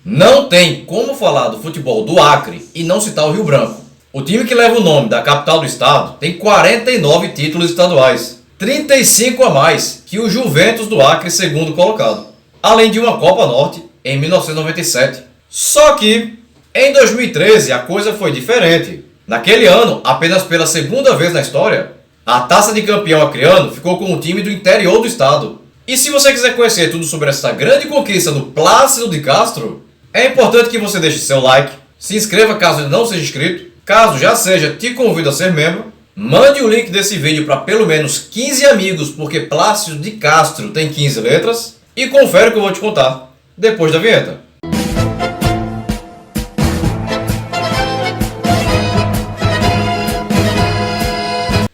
Não tem como falar do futebol do Acre e não citar o Rio Branco. O time que leva o nome da capital do estado tem 49 títulos estaduais, 35 a mais que o Juventus do Acre, segundo colocado, além de uma Copa Norte em 1997. Só que em 2013 a coisa foi diferente. Naquele ano, apenas pela segunda vez na história, a taça de campeão acreano ficou com o time do interior do estado. E se você quiser conhecer tudo sobre essa grande conquista do Plácido de Castro, é importante que você deixe seu like, se inscreva caso ainda não seja inscrito, caso já seja, te convido a ser membro, mande o link desse vídeo para pelo menos 15 amigos, porque Plácido de Castro tem 15 letras, e confere o que eu vou te contar depois da vinheta.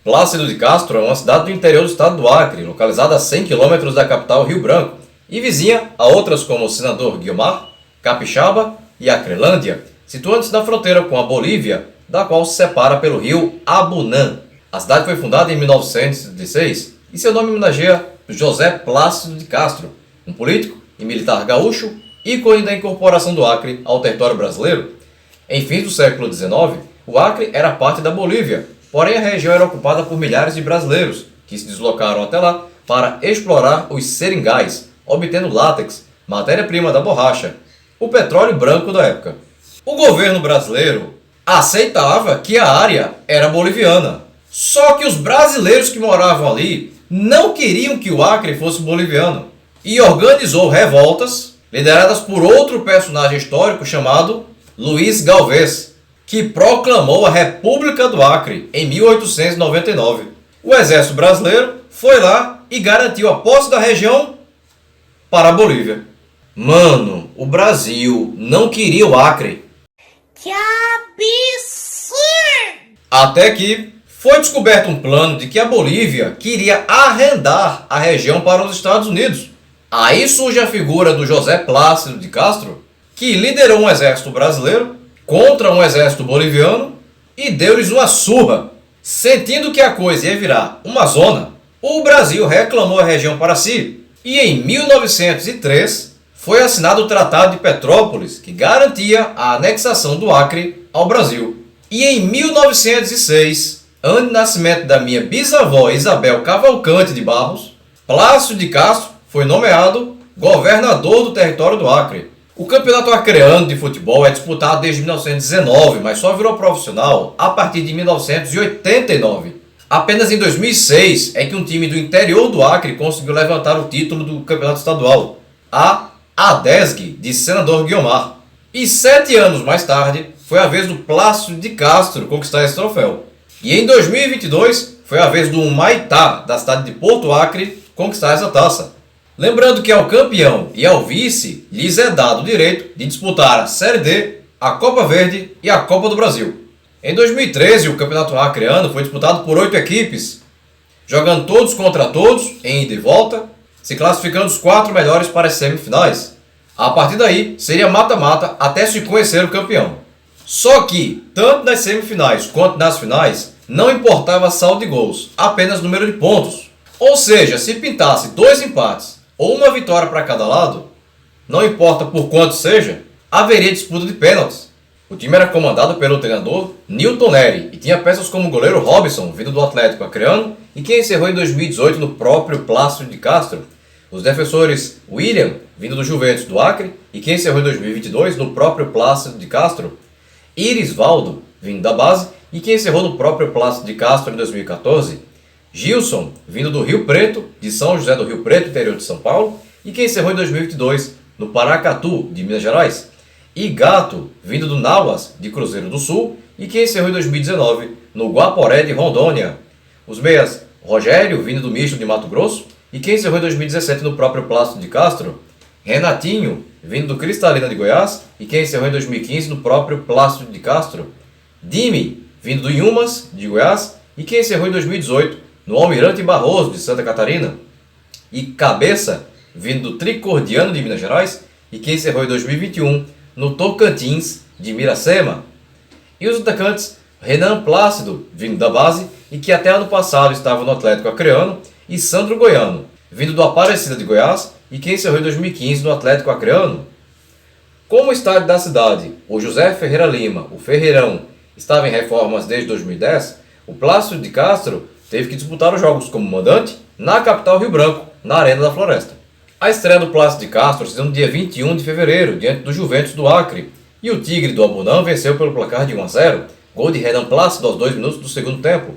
Plácido de Castro é uma cidade do interior do estado do Acre, localizada a 100 km da capital Rio Branco, e vizinha a outras como o Senador Guiomar, Capixaba e Acrelândia, situando-se na fronteira com a Bolívia, da qual se separa pelo rio Abunã. A cidade foi fundada em 1916 e seu nome homenageia José Plácido de Castro, um político e militar gaúcho, ícone da incorporação do Acre ao território brasileiro. Em fins do século XIX, o Acre era parte da Bolívia, porém a região era ocupada por milhares de brasileiros, que se deslocaram até lá para explorar os seringais, obtendo látex, matéria-prima da borracha, o petróleo branco da época. O governo brasileiro aceitava que a área era boliviana, só que os brasileiros que moravam ali não queriam que o Acre fosse boliviano, e organizou revoltas lideradas por outro personagem histórico chamado Luiz Galvez, que proclamou a República do Acre em 1899. O exército brasileiro foi lá e garantiu a posse da região para a Bolívia. Mano, o Brasil não queria o Acre. Que absurdo! Até que foi descoberto um plano de que a Bolívia queria arrendar a região para os Estados Unidos. Aí surge a figura do José Plácido de Castro, que liderou um exército brasileiro contra um exército boliviano e deu-lhes uma surra. Sentindo que a coisa ia virar uma zona, o Brasil reclamou a região para si. E em 1903 foi assinado o Tratado de Petrópolis, que garantia a anexação do Acre ao Brasil. E em 1906, ano de nascimento da minha bisavó Isabel Cavalcante de Barros, Plácido de Castro foi nomeado governador do território do Acre. O campeonato acreano de futebol é disputado desde 1919, mas só virou profissional a partir de 1989. Apenas em 2006 é que um time do interior do Acre conseguiu levantar o título do campeonato estadual, a ADESG de Senador Guiomar. E 7 anos mais tarde foi a vez do Plácido de Castro conquistar esse troféu. E em 2022 foi a vez do Humaitá, da cidade de Porto Acre, conquistar essa taça. Lembrando que ao campeão e ao vice lhes é dado o direito de disputar a Série D, a Copa Verde e a Copa do Brasil. Em 2013, o campeonato acreano foi disputado por 8 equipes, jogando todos contra todos, em ida e volta, se classificando os 4 melhores para as semifinais. A partir daí, seria mata-mata até se conhecer o campeão. Só que, tanto nas semifinais quanto nas finais, não importava saldo de gols, apenas número de pontos. Ou seja, se pintasse 2 empates ou uma vitória para cada lado, não importa por quanto seja, haveria disputa de pênaltis. O time era comandado pelo treinador Nilton Neri e tinha peças como o goleiro Robson, vindo do Atlético Acreano, e que encerrou em 2018 no próprio Plácido de Castro. Os defensores William, vindo do Juventus do Acre, e que encerrou em 2022 no próprio Plácido de Castro. Irisvaldo, vindo da base, e que encerrou no próprio Plácido de Castro em 2014. Gilson, vindo do Rio Preto, de São José do Rio Preto, interior de São Paulo, e que encerrou em 2022 no Paracatu, de Minas Gerais. E Gato, vindo do Nauas, de Cruzeiro do Sul, e que encerrou em 2019 no Guaporé, de Rondônia. Os meias Rogério, vindo do Misto, de Mato Grosso, e que encerrou em 2017 no próprio Plácido de Castro. Renatinho, vindo do Cristalina de Goiás, e que encerrou em 2015 no próprio Plácido de Castro. Dime, vindo do Inhumas, de Goiás, e que encerrou em 2018 no Almirante Barroso, de Santa Catarina. E Cabeça, vindo do Tricordiano, de Minas Gerais, e que encerrou em 2021 no Tocantins, de Miracema. E os atacantes Renan Plácido, vindo da base, e que até ano passado estava no Atlético Acreano, e Sandro Goiano, vindo do Aparecida de Goiás, e que encerrou em 2015 no Atlético Acreano. Como o estádio da cidade, o José Ferreira Lima, o Ferreirão, estava em reformas desde 2010, o Plácido de Castro teve que disputar os jogos como mandante na capital Rio Branco, na Arena da Floresta. A estreia do Plácido de Castro se deu no dia 21 de fevereiro, diante do Juventus do Acre, e o Tigre do Abunã venceu pelo placar de 1-0, gol de Renan Plácido aos 2 minutos do segundo tempo.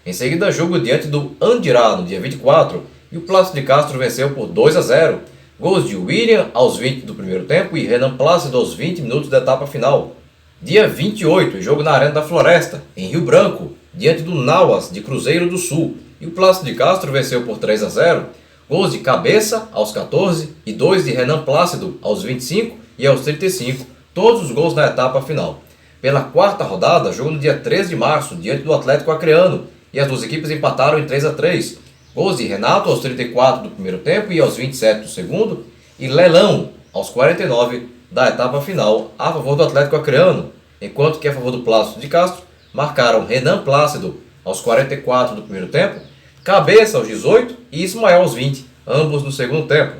Em seguida, jogo diante do Andirá, no dia 24, e o Plácido de Castro venceu por 2-0, gols de William aos 20 do primeiro tempo e Renan Plácido aos 20 minutos da etapa final. Dia 28, jogo na Arena da Floresta, em Rio Branco, diante do Nauas, de Cruzeiro do Sul, e o Plácido de Castro venceu por 3-0, gols de Cabeça aos 14 e 2 de Renan Plácido aos 25 e aos 35, todos os gols na etapa final. Pela quarta rodada, jogo no dia 13 de março, diante do Atlético Acreano, e as duas equipes empataram em 3-3. Gols de Renato aos 34 do primeiro tempo e aos 27 do segundo, e Lelão aos 49 da etapa final a favor do Atlético Acreano, enquanto que a favor do Plácido de Castro marcaram Renan Plácido aos 44 do primeiro tempo, Cabeça aos 18 e Ismael aos 20, ambos no segundo tempo.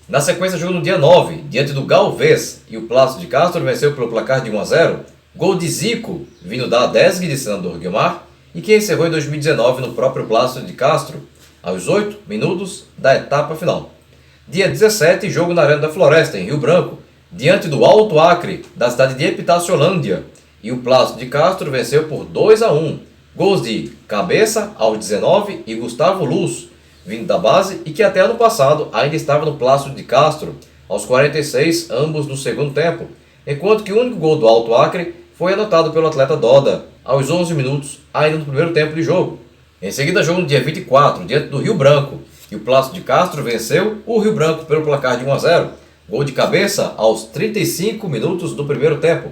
Na sequência, jogo no dia 9, diante do Galvez, e o Plácido de Castro venceu pelo placar de 1-0, gol de Zico, vindo da Adesg de Senador Guiomar, e que encerrou em 2019 no próprio Plácido de Castro, aos 8 minutos da etapa final. Dia 17, jogo na Arena da Floresta, em Rio Branco, diante do Alto Acre, da cidade de Epitaciolândia, e o Plácido de Castro venceu por 2-1, gols de Cabeça aos 19 e Gustavo Luz, vindo da base e que até ano passado ainda estava no Plácido de Castro, aos 46, ambos no segundo tempo, enquanto que o único gol do Alto Acre foi anotado pelo atleta Doda, aos 11 minutos, ainda no primeiro tempo de jogo. Em seguida, jogo no dia 24, diante do Rio Branco, e o Plácido de Castro venceu o Rio Branco pelo placar de 1-0, gol de Cabeça aos 35 minutos do primeiro tempo.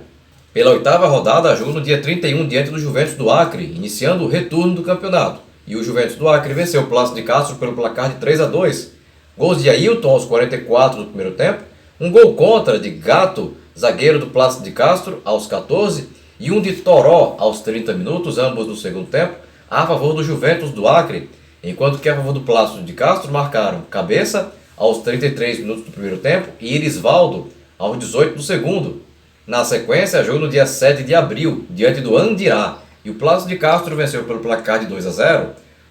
Pela oitava rodada, jogo no dia 31, diante do Juventus do Acre, iniciando o retorno do campeonato, e o Juventus do Acre venceu o Plácido de Castro pelo placar de 3-2, gols de Ailton aos 44 do primeiro tempo, um gol contra de Gato, zagueiro do Plácido de Castro, aos 14, e um de Toró aos 30 minutos, ambos no segundo tempo, a favor do Juventus do Acre, enquanto que a favor do Plácido de Castro marcaram Cabeça aos 33 minutos do primeiro tempo e Irisvaldo aos 18 do segundo. Na sequência, jogo no dia 7 de abril, diante do Andirá, e o Plácido de Castro venceu pelo placar de 2-0,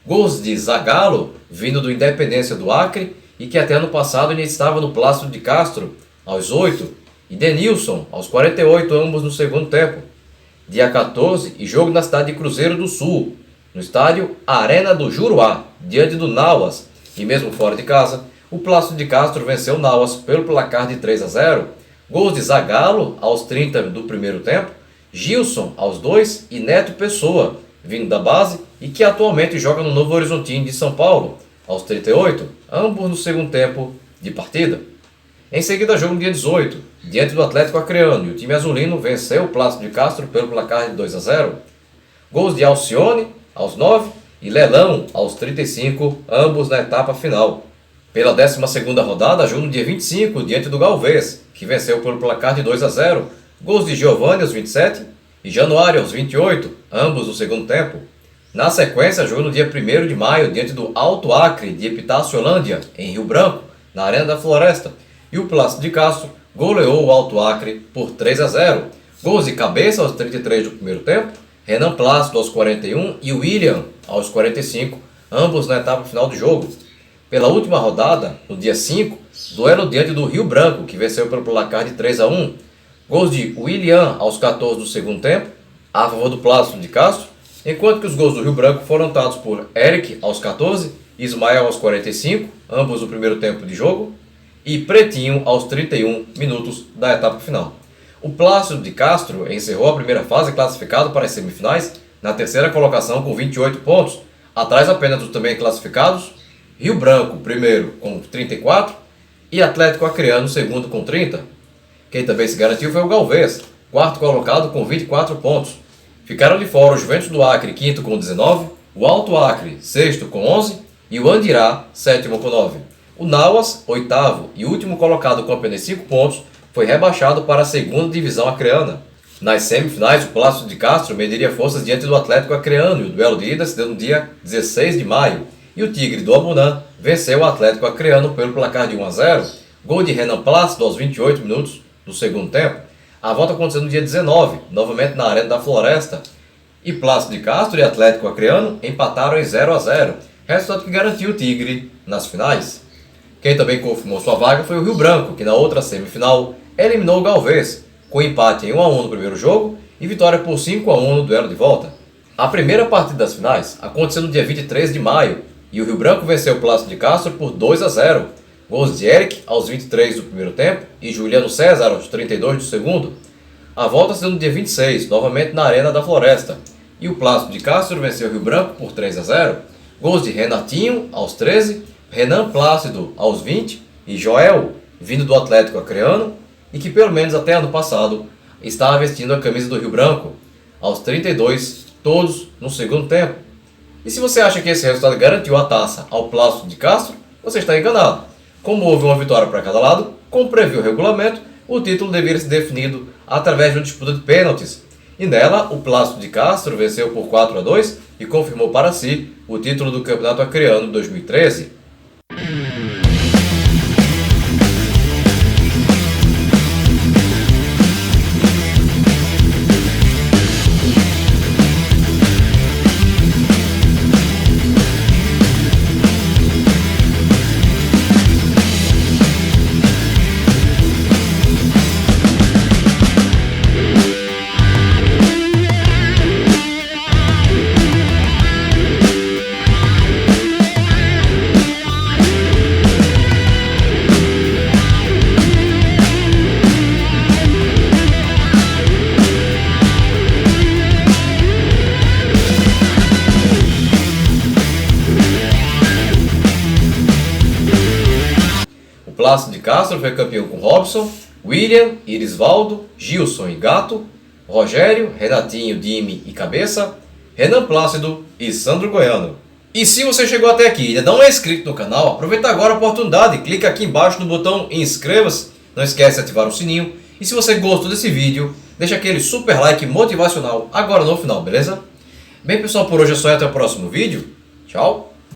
gols de Zagallo, vindo do Independência do Acre, e que até ano passado ainda estava no Plácido de Castro, aos 8, e Denilson, aos 48, ambos no segundo tempo. Dia 14, e jogo na cidade de Cruzeiro do Sul, no estádio Arena do Juruá, diante do Nauas, e mesmo fora de casa, o Plácido de Castro venceu o Nauas pelo placar de 3-0, gols de Zagallo aos 30 do primeiro tempo, Gilson aos 2 e Neto Pessoa, vindo da base e que atualmente joga no Novo Horizontino de São Paulo, aos 38, ambos no segundo tempo de partida. Em seguida, jogo no dia 18, diante do Atlético Acreano, e o time azulino venceu o Plácido de Castro pelo placar de 2-0, gols de Alcione aos 9 e Lelão aos 35, ambos na etapa final. Pela 12ª rodada, jogo no dia 25, diante do Galvez, que venceu pelo placar de 2-0, gols de Giovanni aos 27 e Januário aos 28, ambos no segundo tempo. Na sequência, jogo no dia 1º de maio, diante do Alto Acre de Epitaciolândia, em Rio Branco, na Arena da Floresta, e o Plácido de Castro goleou o Alto Acre por 3-0, gols de Cabeça aos 33 do primeiro tempo, Renan Plácido aos 41 e William aos 45, ambos na etapa final do jogo. Pela última rodada, no dia 5, duelo diante do Rio Branco, que venceu pelo placar de 3-1, gols de William aos 14 do segundo tempo, a favor do Plácido de Castro, enquanto que os gols do Rio Branco foram dados por Eric aos 14, Ismael aos 45, ambos no primeiro tempo de jogo, e Pretinho aos 31 minutos da etapa final. O Plácido de Castro encerrou a primeira fase classificado para as semifinais na terceira colocação com 28 pontos, atrás apenas dos também classificados Rio Branco, primeiro com 34 e Atlético Acreano, segundo com 30. Quem também se garantiu foi o Galvez, quarto colocado com 24 pontos. Ficaram de fora o Juventus do Acre, quinto com 19, o Alto Acre, sexto com 11 e o Andirá, sétimo com 9. O Nauas, oitavo e último colocado com apenas 5 pontos, foi rebaixado para a segunda divisão acreana. Nas semifinais, o Plácido de Castro mediria forças diante do Atlético Acreano e o duelo de ida se deu no dia 16 de maio. E o Tigre do Abunã venceu o Atlético Acreano pelo placar de 1-0, gol de Renan Plácido aos 28 minutos do segundo tempo. A volta aconteceu no dia 19, novamente na Arena da Floresta. E Plácido de Castro e Atlético Acreano empataram em 0-0, resultado que garantiu o Tigre nas finais. Quem também confirmou sua vaga foi o Rio Branco, que na outra semifinal eliminou o Galvez, com empate em 1-1 no primeiro jogo e vitória por 5-1 no duelo de volta. A primeira partida das finais aconteceu no dia 23 de maio e o Rio Branco venceu o Plácido de Castro por 2-0. Gols de Eric aos 23 do primeiro tempo e Juliano César aos 32 do segundo. A volta sendo no dia 26, novamente na Arena da Floresta, e o Plácido de Castro venceu o Rio Branco por 3-0. Gols de Renatinho aos 13, Renan Plácido aos 20 e Joel, vindo do Atlético Acreano e que pelo menos até ano passado estava vestindo a camisa do Rio Branco, aos 32, todos no segundo tempo. E se você acha que esse resultado garantiu a taça ao Plácido de Castro, você está enganado. Como houve uma vitória para cada lado, como previu o regulamento, o título deveria ser definido através de uma disputa de pênaltis. E nela, o Plácido de Castro venceu por 4-2 e confirmou para si o título do Campeonato Acreano de 2013. O Plácido de Castro foi campeão com Robson, William, Irisvaldo, Gilson e Gato, Rogério, Renatinho, Dime e Cabeça, Renan Plácido e Sandro Goiano. E se você chegou até aqui e ainda não é inscrito no canal, aproveita agora a oportunidade, clica aqui embaixo no botão inscreva-se, não esquece de ativar o sininho, e se você gostou desse vídeo, deixa aquele super like motivacional agora no final, beleza? Bem pessoal, por hoje é só e até o próximo vídeo. Tchau!